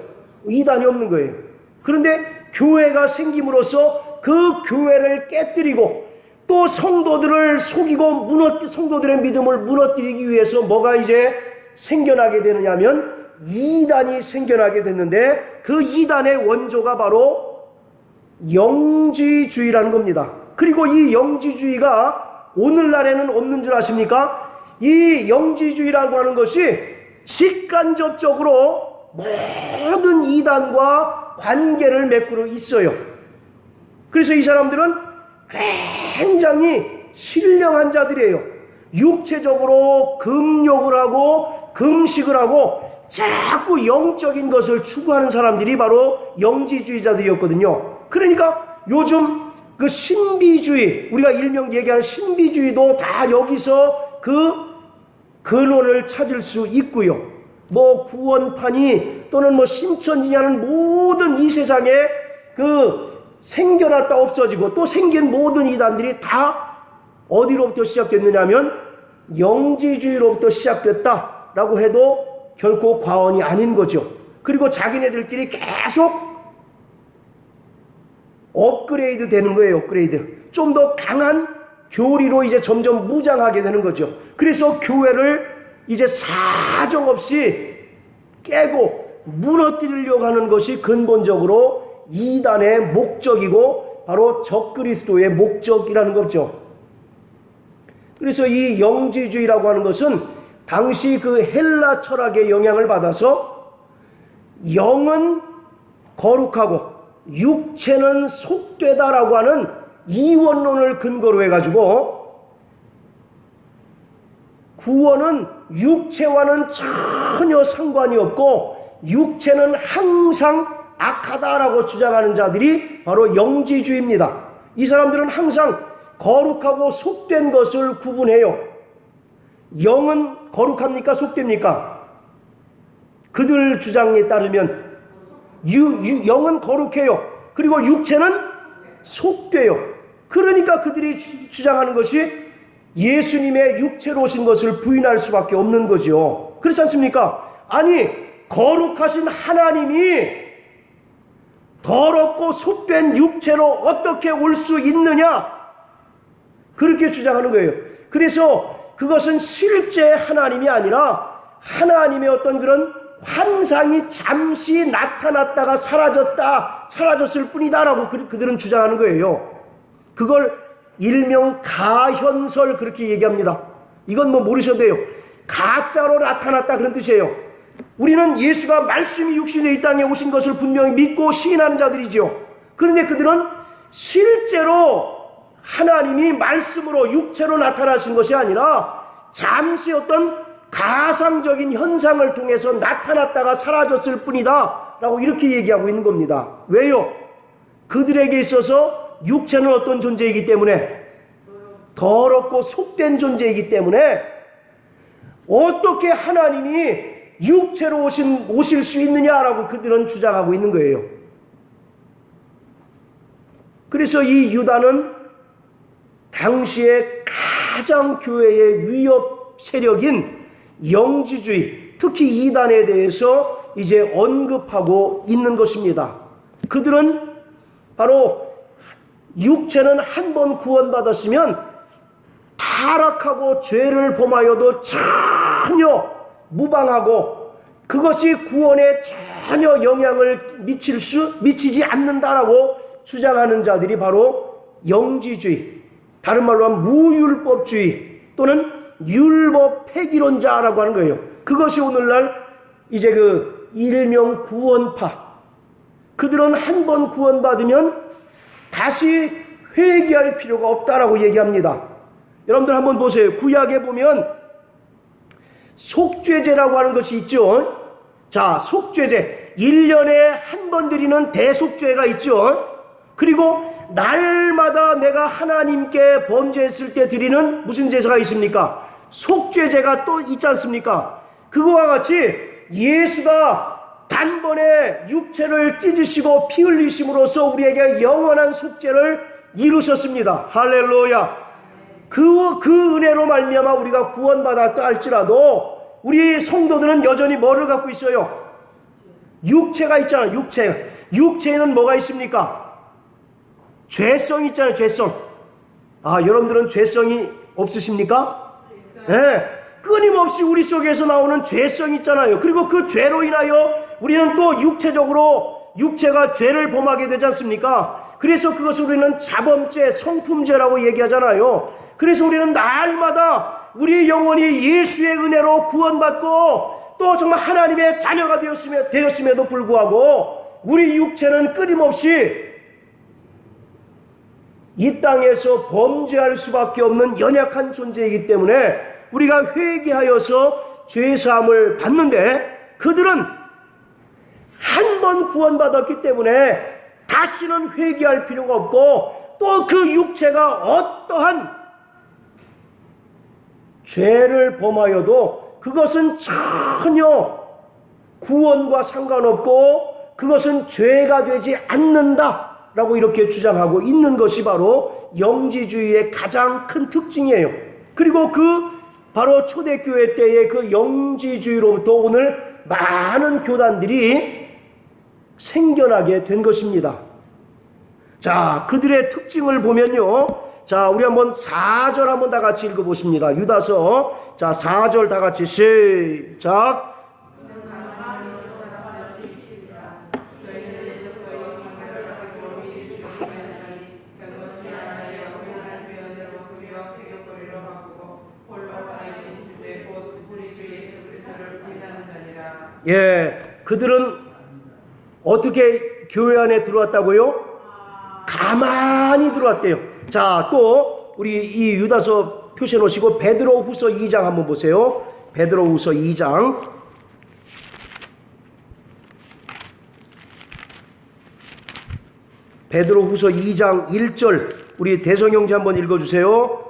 이단이 없는 거예요. 그런데 교회가 생김으로써 그 교회를 깨뜨리고 또 성도들을 속이고 성도들의 믿음을 무너뜨리기 위해서 뭐가 이제 생겨나게 되느냐 하면 이단이 생겨나게 됐는데 그 이단의 원조가 바로 영지주의라는 겁니다. 그리고 이 영지주의가 오늘날에는 없는 줄 아십니까? 이 영지주의라고 하는 것이 직간접적으로 모든 이단과 관계를 맺고 있어요. 그래서 이 사람들은 굉장히 신령한 자들이에요. 육체적으로 금욕을 하고 금식을 하고 자꾸 영적인 것을 추구하는 사람들이 바로 영지주의자들이었거든요. 그러니까 요즘 그 신비주의, 우리가 일명 얘기하는 신비주의도 다 여기서 그 근원을 찾을 수 있고요. 뭐 구원판이 또는 뭐 심천지냐는 모든 이 세상에 그 생겨났다 없어지고 또 생긴 모든 이단들이 다 어디로부터 시작됐느냐면 영지주의로부터 시작됐다라고 해도 결코 과언이 아닌 거죠. 그리고 자기네들끼리 계속 업그레이드 되는 거예요. 업그레이드. 좀 더 강한 교리로 이제 점점 무장하게 되는 거죠. 그래서 교회를 이제 사정없이 깨고 무너뜨리려고 하는 것이 근본적으로 이단의 목적이고 바로 적그리스도의 목적이라는 거죠. 그래서 이 영지주의라고 하는 것은 당시 그 헬라 철학의 영향을 받아서 영은 거룩하고 육체는 속되다라고 하는 이원론을 근거로 해가지고 구원은 육체와는 전혀 상관이 없고 육체는 항상 악하다라고 주장하는 자들이 바로 영지주의입니다. 이 사람들은 항상 거룩하고 속된 것을 구분해요. 영은 거룩합니까? 속됩니까? 그들 주장에 따르면 영은 거룩해요. 그리고 육체는 속돼요. 그러니까 그들이 주장하는 것이 예수님의 육체로 오신 것을 부인할 수밖에 없는 거죠. 그렇지 않습니까? 아니, 거룩하신 하나님이 더럽고 속된 육체로 어떻게 올 수 있느냐? 그렇게 주장하는 거예요. 그래서 그것은 실제 하나님이 아니라 하나님의 어떤 그런 환상이 잠시 나타났다가 사라졌을 뿐이다라고 그들은 주장하는 거예요. 그걸 일명 가현설 그렇게 얘기합니다. 이건 뭐 모르셔도 돼요. 가짜로 나타났다 그런 뜻이에요. 우리는 예수가 말씀이 육신의 이 땅에 오신 것을 분명히 믿고 시인하는 자들이죠. 그런데 그들은 실제로 하나님이 말씀으로 육체로 나타나신 것이 아니라 잠시 어떤 가상적인 현상을 통해서 나타났다가 사라졌을 뿐이다 라고 이렇게 얘기하고 있는 겁니다. 왜요? 그들에게 있어서 육체는 어떤 존재이기 때문에 더럽고 속된 존재이기 때문에 어떻게 하나님이 육체로 오실 수 있느냐라고 그들은 주장하고 있는 거예요. 그래서 이 유다는 당시에 가장 교회의 위협 세력인 영지주의, 특히 이단에 대해서 이제 언급하고 있는 것입니다. 그들은 바로 육체는 한 번 구원받았으면 타락하고 죄를 범하여도 전혀 무방하고 그것이 구원에 전혀 영향을 미치지 않는다라고 주장하는 자들이 바로 영지주의, 다른 말로 하면 무율법주의 또는 율법 폐기론자라고 하는 거예요. 그것이 오늘날 이제 그 일명 구원파. 그들은 한 번 구원받으면 다시 회개할 필요가 없다라고 얘기합니다. 여러분들 한번 보세요. 구약에 보면 속죄제라고 하는 것이 있죠. 자, 속죄제. 1년에 한 번 드리는 대속죄가 있죠. 그리고 날마다 내가 하나님께 범죄했을 때 드리는 무슨 제사가 있습니까? 속죄제가 또 있지 않습니까? 그거와 같이 예수가 단번에 육체를 찢으시고 피 흘리심으로써 우리에게 영원한 속죄를 이루셨습니다. 할렐루야. 그 은혜로 말미암아 우리가 구원받았다 할지라도 우리 성도들은 여전히 뭐를 갖고 있어요? 육체가 있잖아요. 육체에는 뭐가 있습니까? 죄성이 있잖아요. 죄성. 여러분들은 죄성이 없으십니까? 네. 끊임없이 우리 속에서 나오는 죄성이 있잖아요. 그리고 그 죄로 인하여 우리는 또 육체가 죄를 범하게 되지 않습니까? 그래서 그것을 우리는 자범죄, 성품죄라고 얘기하잖아요. 그래서 우리는 날마다 우리 영혼이 예수의 은혜로 구원받고 또 정말 하나님의 자녀가 되었음에도 불구하고 우리 육체는 끊임없이 이 땅에서 범죄할 수밖에 없는 연약한 존재이기 때문에 우리가 회개하여서 죄사함을 받는데 그들은 한 번 구원받았기 때문에 다시는 회개할 필요가 없고 또 그 육체가 어떠한 죄를 범하여도 그것은 전혀 구원과 상관없고 그것은 죄가 되지 않는다라고 이렇게 주장하고 있는 것이 바로 영지주의의 가장 큰 특징이에요. 그리고 바로 초대교회 때의 그 영지주의로부터 오늘 많은 교단들이 생겨나게 된 것입니다. 자, 그들의 특징을 보면요. 자, 우리 한번 4절 한번 다 같이 읽어보십니다. 유다서. 자, 4절 다 같이 시작. 예, 그들은 어떻게 교회 안에 들어왔다고요? 가만히 들어왔대요. 자, 또 우리 이 유다서 표시해 놓으시고 베드로후서 2장 한번 보세요. 베드로후서 2장 베드로후서 2장 1절 우리 대성형제 한번 읽어주세요.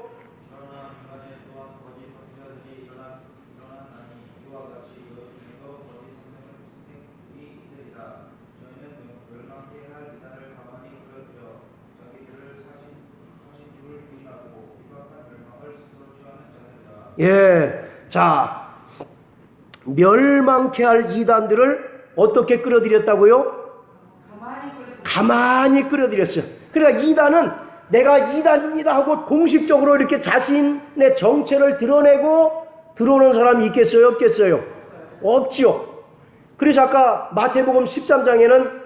예, 자, 멸망케 할 이단들을 어떻게 끌어들였다고요? 가만히 끌어들였어요. 그러니까 이단은 내가 이단입니다 하고 공식적으로 이렇게 자신의 정체를 드러내고 들어오는 사람이 있겠어요? 없겠어요? 없지요. 그래서 아까 마태복음 13장에는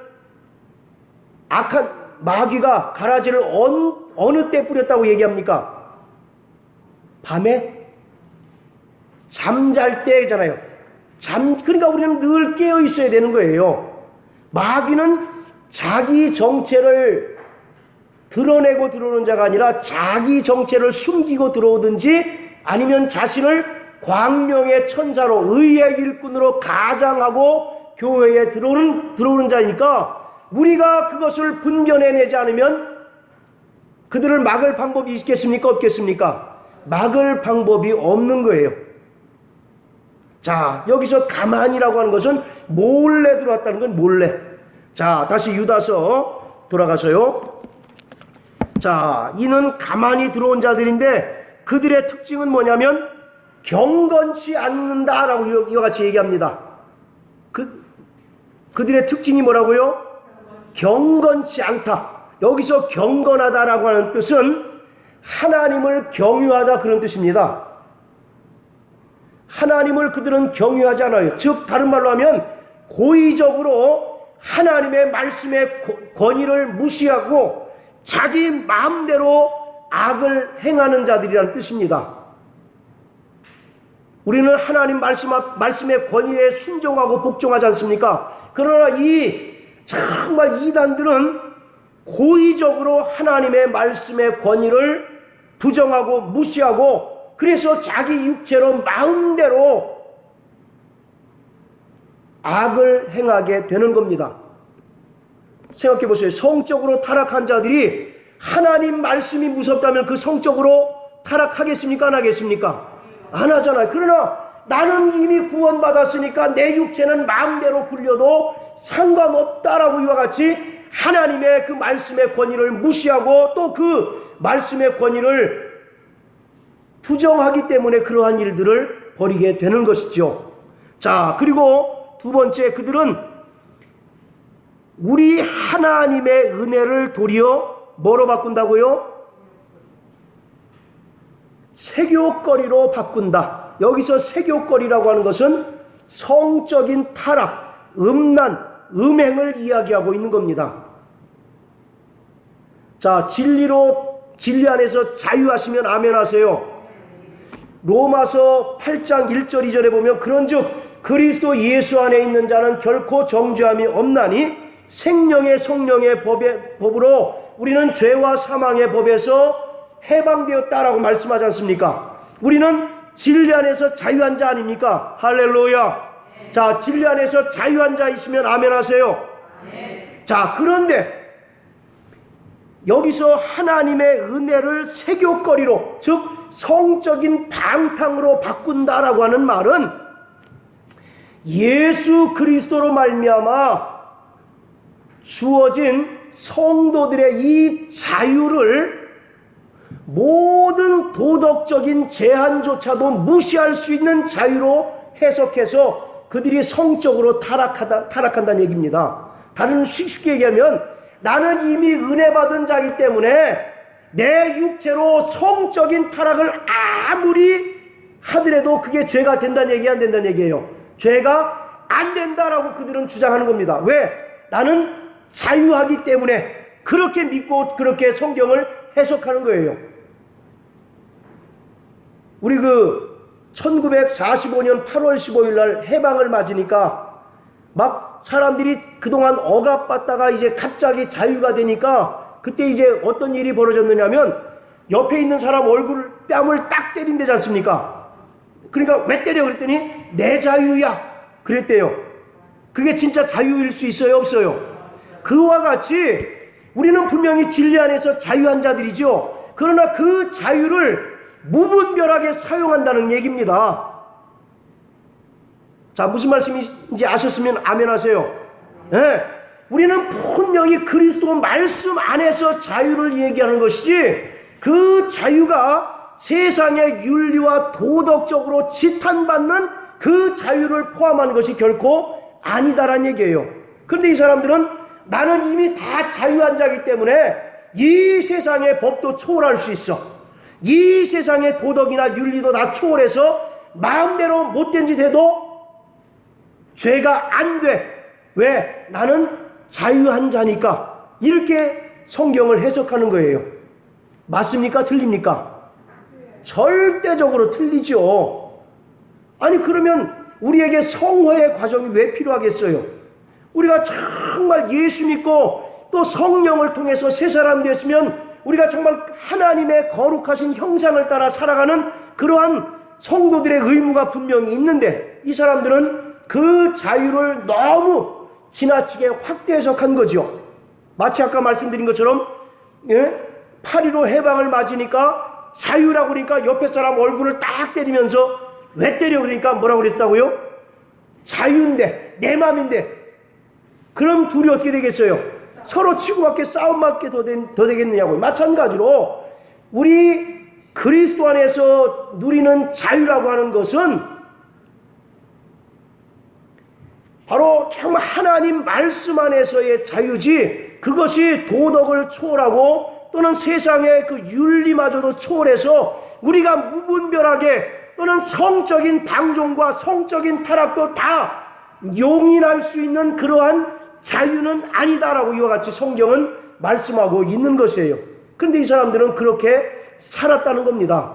악한 마귀가 가라지를 어느 때 뿌렸다고 얘기합니까? 밤에? 잠잘 때잖아요. 그러니까 우리는 늘 깨어 있어야 되는 거예요. 마귀는 자기 정체를 드러내고 들어오는 자가 아니라 자기 정체를 숨기고 들어오든지 아니면 자신을 광명의 천사로 의의 일꾼으로 가장하고 교회에 들어오는 자니까 우리가 그것을 분별해내지 않으면 그들을 막을 방법이 있겠습니까? 없겠습니까? 막을 방법이 없는 거예요. 자, 여기서 가만히라고 하는 것은 몰래 들어왔다는 건 몰래. 자, 다시 유다서 돌아가서요. 자, 이는 가만히 들어온 자들인데 그들의 특징은 뭐냐면 경건치 않는다라고 이와 같이 얘기합니다. 그들의 특징이 뭐라고요? 경건치 않다. 여기서 경건하다라고 하는 뜻은 하나님을 경유하다 그런 뜻입니다. 하나님을 그들은 경유하지 않아요. 즉 다른 말로 하면 고의적으로 하나님의 말씀의 권위를 무시하고 자기 마음대로 악을 행하는 자들이라는 뜻입니다. 우리는 하나님 말씀의 권위에 순종하고 복종하지 않습니까? 그러나 정말 이단들은 고의적으로 하나님의 말씀의 권위를 부정하고 무시하고 그래서 자기 육체로 마음대로 악을 행하게 되는 겁니다. 생각해 보세요. 성적으로 타락한 자들이 하나님 말씀이 무섭다면 그 성적으로 타락하겠습니까? 안 하겠습니까? 안 하잖아요. 그러나 나는 이미 구원받았으니까 내 육체는 마음대로 굴려도 상관없다라고 이와 같이 하나님의 그 말씀의 권위를 무시하고 또 그 말씀의 권위를 부정하기 때문에 그러한 일들을 벌이게 되는 것이죠. 자, 그리고 두 번째, 그들은 우리 하나님의 은혜를 도리어 뭐로 바꾼다고요? 색욕거리로 바꾼다. 여기서 색욕거리라고 하는 것은 성적인 타락, 음란, 음행을 이야기하고 있는 겁니다. 자, 진리 안에서 자유하시면 아멘 하세요. 로마서 8장 1절 2절에 보면 그런즉 그리스도 예수 안에 있는 자는 결코 정죄함이 없나니 생명의 성령의 법으로 우리는 죄와 사망의 법에서 해방되었다라고 말씀하지 않습니까? 우리는 진리 안에서 자유한 자 아닙니까? 할렐루야. 자, 진리 안에서 자유한 자이시면 아멘 하세요. 자, 그런데 여기서 하나님의 은혜를 색욕거리로, 즉 성적인 방탕으로 바꾼다라고 하는 말은 예수 그리스도로 말미암아 주어진 성도들의 이 자유를 모든 도덕적인 제한조차도 무시할 수 있는 자유로 해석해서 그들이 성적으로 타락한다는 얘기입니다. 다른 쉽게 얘기하면 나는 이미 은혜 받은 자이기 때문에 내 육체로 성적인 타락을 아무리 하더라도 그게 죄가 된다는 얘기, 안 된다는 얘기예요. 죄가 안 된다라고 그들은 주장하는 겁니다. 왜? 나는 자유하기 때문에 그렇게 믿고 그렇게 성경을 해석하는 거예요. 우리 1945년 8월 15일 날 해방을 맞으니까 막 사람들이 그동안 억압받다가 이제 갑자기 자유가 되니까 그때 이제 어떤 일이 벌어졌느냐면 옆에 있는 사람 얼굴 뺨을 딱 때린대지 않습니까? 그러니까 왜 때려 그랬더니 내 자유야 그랬대요. 그게 진짜 자유일 수 있어요, 없어요? 그와 같이 우리는 분명히 진리 안에서 자유한 자들이죠. 그러나 그 자유를 무분별하게 사용한다는 얘기입니다. 자, 무슨 말씀인지 아셨으면 아멘 하세요. 네. 우리는 분명히 그리스도 말씀 안에서 자유를 얘기하는 것이지, 그 자유가 세상의 윤리와 도덕적으로 지탄받는 그 자유를 포함하는 것이 결코 아니다란 얘기예요. 그런데 이 사람들은 나는 이미 다 자유한 자이기 때문에 이 세상의 법도 초월할 수 있어, 이 세상의 도덕이나 윤리도 다 초월해서 마음대로 못된 짓 해도 죄가 안 돼. 왜? 나는 자유한 자니까. 이렇게 성경을 해석하는 거예요. 맞습니까? 틀립니까? 절대적으로 틀리죠. 아니, 그러면 우리에게 성화의 과정이 왜 필요하겠어요? 우리가 정말 예수 믿고 또 성령을 통해서 새 사람 됐으면 우리가 정말 하나님의 거룩하신 형상을 따라 살아가는 그러한 성도들의 의무가 분명히 있는데, 이 사람들은 그 자유를 너무 지나치게 확대 해석한 거죠. 마치 아까 말씀드린 것처럼 8.15 해방을 맞으니까 자유라고 그러니까 옆에 사람 얼굴을 딱 때리면서 왜 때려 그러니까 뭐라고 그랬다고요? 자유인데, 내 맘인데. 그럼 둘이 어떻게 되겠어요? 서로 치고받게 싸움밖에 더 되겠느냐고요. 마찬가지로 우리 그리스도 안에서 누리는 자유라고 하는 것은 바로 정말 하나님 말씀 안에서의 자유지, 그것이 도덕을 초월하고 또는 세상의 그 윤리마저도 초월해서 우리가 무분별하게 또는 성적인 방종과 성적인 타락도 다 용인할 수 있는 그러한 자유는 아니다라고 이와 같이 성경은 말씀하고 있는 것이에요. 그런데 이 사람들은 그렇게 살았다는 겁니다.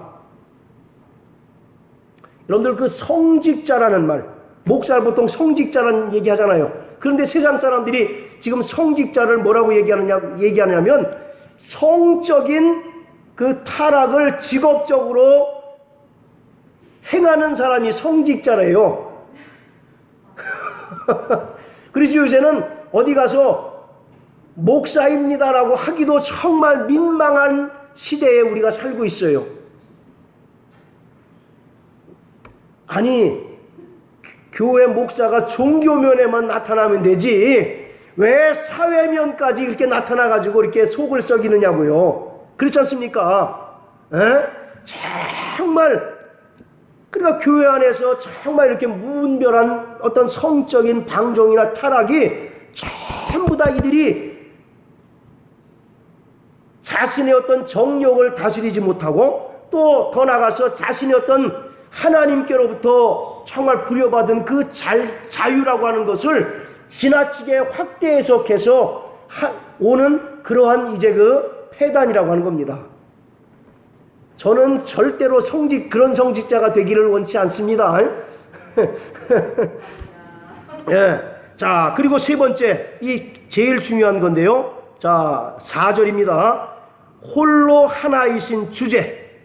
여러분들, 그 성직자라는 말, 목사를 보통 성직자라는 얘기 하잖아요. 그런데 세상 사람들이 지금 성직자를 뭐라고 얘기하냐면 성적인 그 타락을 직업적으로 행하는 사람이 성직자래요. 그래서 요새는 어디 가서 목사입니다라고 하기도 정말 민망한 시대에 우리가 살고 있어요. 아니, 교회 목사가 종교면에만 나타나면 되지 왜 사회면까지 이렇게 나타나가지고 이렇게 속을 썩이느냐고요. 그렇지 않습니까? 정말, 그러니까 교회 안에서 정말 이렇게 무분별한 어떤 성적인 방종이나 타락이 전부 다 이들이 자신의 어떤 정욕을 다스리지 못하고 또 더 나아가서 자신의 어떤 하나님께로부터 정말 부여받은 그 자유라고 하는 것을 지나치게 확대 해석해서 오는 그러한 이제 그 폐단이라고 하는 겁니다. 저는 절대로 그런 성직자가 되기를 원치 않습니다. 예. 자, 그리고 세 번째, 이 제일 중요한 건데요. 자, 4절입니다. 홀로 하나이신 주제,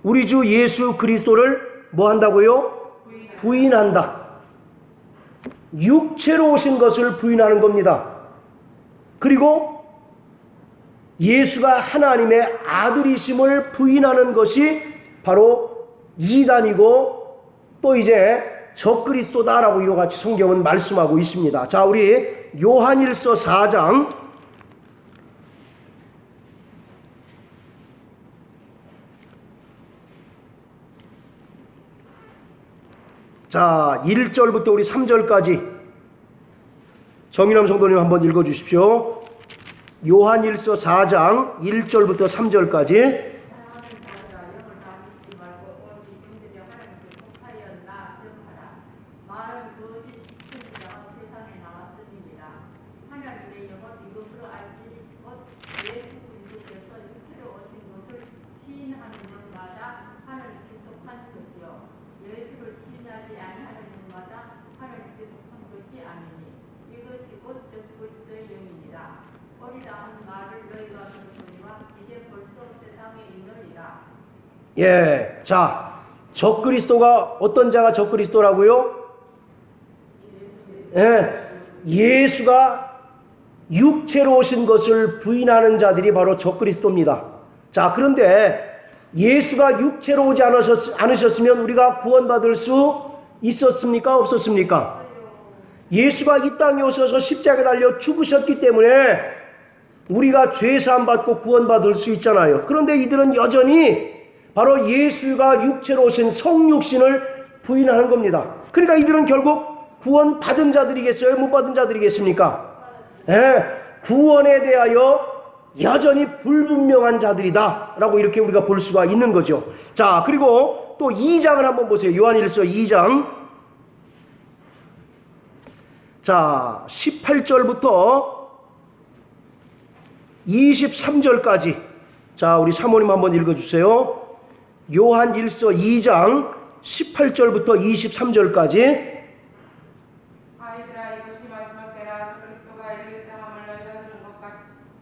우리 주 예수 그리스도를 뭐 한다고요? 부인한다. 육체로 오신 것을 부인하는 겁니다. 그리고 예수가 하나님의 아들이심을 부인하는 것이 바로 이단이고 또 이제 적그리스도다라고 이와 같이 성경은 말씀하고 있습니다. 자, 우리 요한일서 4장 자, 1절부터 우리 3절까지 정인함 성도님 한번 읽어주십시오. 요한일서 4장 1절부터 3절까지. 예, 자, 적그리스도가 어떤 자가 적그리스도라고요? 예수가 육체로 오신 것을 부인하는 자들이 바로 적그리스도입니다. 자, 그런데 예수가 육체로 오지 않으셨으면 우리가 구원받을 수 있었습니까? 없었습니까? 예수가 이 땅에 오셔서 십자가에 달려 죽으셨기 때문에 우리가 죄사함 받고 구원받을 수 있잖아요. 그런데 이들은 여전히 바로 예수가 육체로 오신 성육신을 부인하는 겁니다. 그러니까 이들은 결국 구원 받은 자들이겠어요? 못 받은 자들이겠습니까? 구원에 대하여 여전히 불분명한 자들이다 라고 이렇게 우리가 볼 수가 있는 거죠. 자, 그리고 또 2장을 한번 보세요. 요한일서 2장. 자, 18절부터 23절까지. 자, 우리 사모님 한번 읽어주세요. 요한일서 2장 18절부터 23절까지. 아이들아, 이것이 마지막 때라. 적그리스도가 이르겠다 함을 너희가 들은 것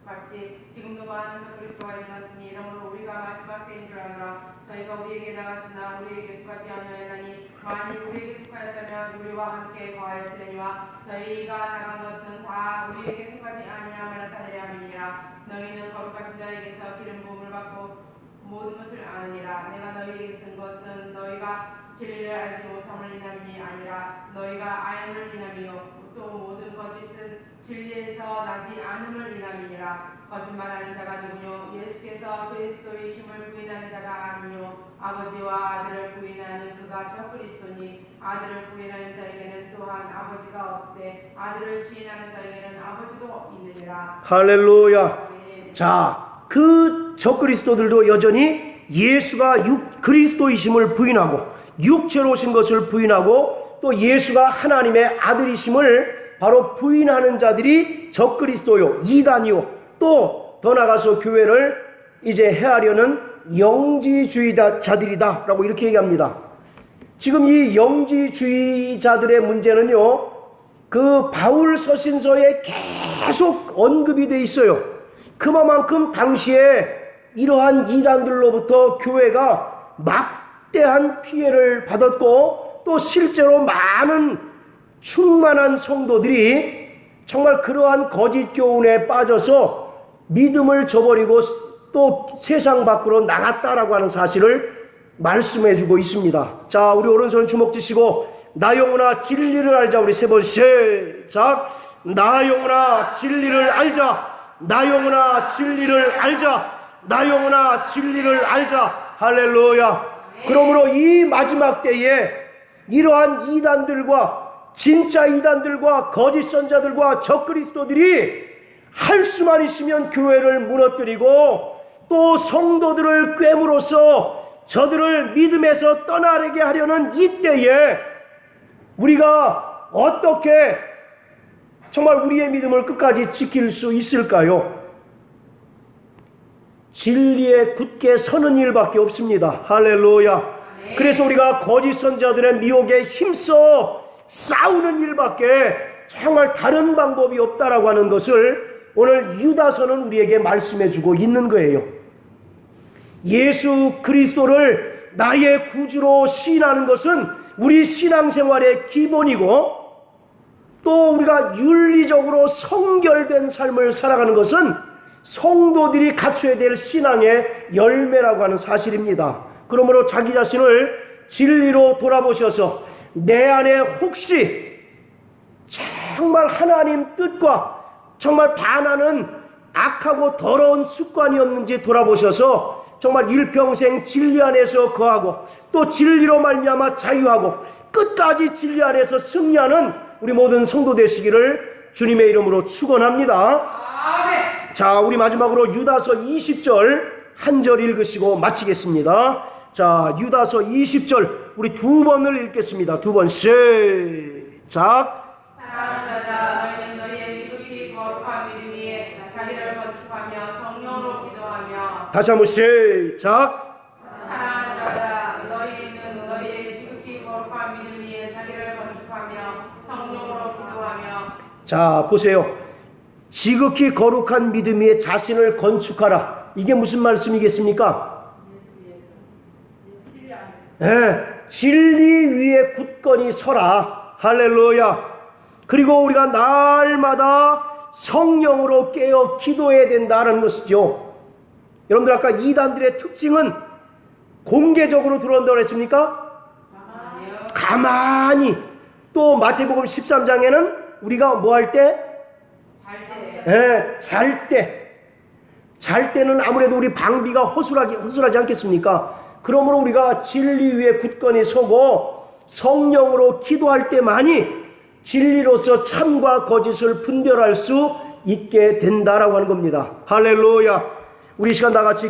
같이 지금도 많은 적그리스도가 일어났으니 이러므로 우리가 마지막 때인 줄 아노라. 저희가 우리에게 나갔으나 우리에게 속하지 아니하였나니 만일 우리에게 속하였다면 우리와 함께 거하였으려니와 저희가 나간 것은 다 우리에게 속하지 아니함을 나타내려 함이니라. 너희는 거룩하신 자에게서 기름 부음을 받고 모든 것을 아느니라. 내가 너희에게 쓴 것은 너희가 진리를 알지 못함을 인함이 아니라 너희가 아함을 인함이요 또 모든 거짓은 진리에서 나지 않음을 인함이니라. 거짓말하는 자가 누구뇨? 예수께서 그리스도이심을 부인하는 자가 아니뇨. 아버지와 아들을 부인하는 그가 적그리스도니 아들을 부인하는 자에게는 또한 아버지가 없으되 아들을 시인하는 자에게는 아버지도 있느니라. 할렐루야. 자, 그 적그리스도들도 여전히 예수가 그리스도이심을 부인하고 육체로 오신 것을 부인하고 또 예수가 하나님의 아들이심을 바로 부인하는 자들이 적그리스도요, 이단이요, 또 더 나가서 교회를 이제 해하려는 영지주의자들이다 라고 이렇게 얘기합니다. 지금 이 영지주의자들의 문제는요, 그 바울 서신서에 계속 언급이 돼 있어요. 그만큼 당시에 이러한 이단들로부터 교회가 막대한 피해를 받았고 또 실제로 많은 충만한 성도들이 정말 그러한 거짓 교훈에 빠져서 믿음을 저버리고 또 세상 밖으로 나갔다라고 하는 사실을 말씀해 주고 있습니다. 자, 우리 오른손 주먹 쥐시고 나 영혼아 진리를 알자. 우리 세 번 시작. 나 영혼아 진리를 알자. 나 영혼아 진리를 알자. 나 영혼아 진리를 알자. 할렐루야. 그러므로 이 마지막 때에 이러한 이단들과 진짜 이단들과 거짓 선자들과 적그리스도들이 할 수만 있으면 교회를 무너뜨리고 또 성도들을 꿰물어서 저들을 믿음에서 떠나게 하려는 이때에 우리가 어떻게 정말 우리의 믿음을 끝까지 지킬 수 있을까요? 진리에 굳게 서는 일밖에 없습니다. 할렐루야. 그래서 우리가 거짓 선자들의 미혹에 힘써 싸우는 일밖에 정말 다른 방법이 없다라고 하는 것을 오늘 유다서는 우리에게 말씀해 주고 있는 거예요. 예수 그리스도를 나의 구주로 시인하는 것은 우리 신앙생활의 기본이고 또 우리가 윤리적으로 성결된 삶을 살아가는 것은 성도들이 갖춰야 될 신앙의 열매라고 하는 사실입니다. 그러므로 자기 자신을 진리로 돌아보셔서 내 안에 혹시 정말 하나님 뜻과 정말 반하는 악하고 더러운 습관이 없는지 돌아보셔서 정말 일평생 진리 안에서 거하고 또 진리로 말미암아 자유하고 끝까지 진리 안에서 승리하는 우리 모든 성도 되시기를 주님의 이름으로 축원합니다. 자, 우리 마지막으로 유다서 20절 한 절 읽으시고 마치겠습니다. 자, 유다서 20절 우리 두 번을 읽겠습니다. 두 번 시작. 사랑하는 자들아, 너희는 너희의 지극히 거룩한 믿음 위에 자기를 건축하며 성령으로 기도하며 다시 한번 시작. 사랑하는 자들아, 너희는 너희의 지극히 거룩한 믿음 위에 자기를 건축하며 성령으로 기도하며. 자, 보세요. 지극히 거룩한 믿음 위에 자신을 건축하라. 이게 무슨 말씀이겠습니까? 진리 위에 굳건히 서라. 할렐루야. 그리고 우리가 날마다 성령으로 깨어 기도해야 된다는 것이죠. 여러분들 아까 이단들의 특징은 공개적으로 들어온다고 했습니까? 가만히. 또 마태복음 13장에는 우리가 뭐 할 때? 잘 때. 잘 때는 아무래도 우리 방비가 허술하지 않겠습니까? 그러므로 우리가 진리 위에 굳건히 서고 성령으로 기도할 때만이 진리로서 참과 거짓을 분별할 수 있게 된다라고 하는 겁니다. 할렐루야. 우리 시간 다 같이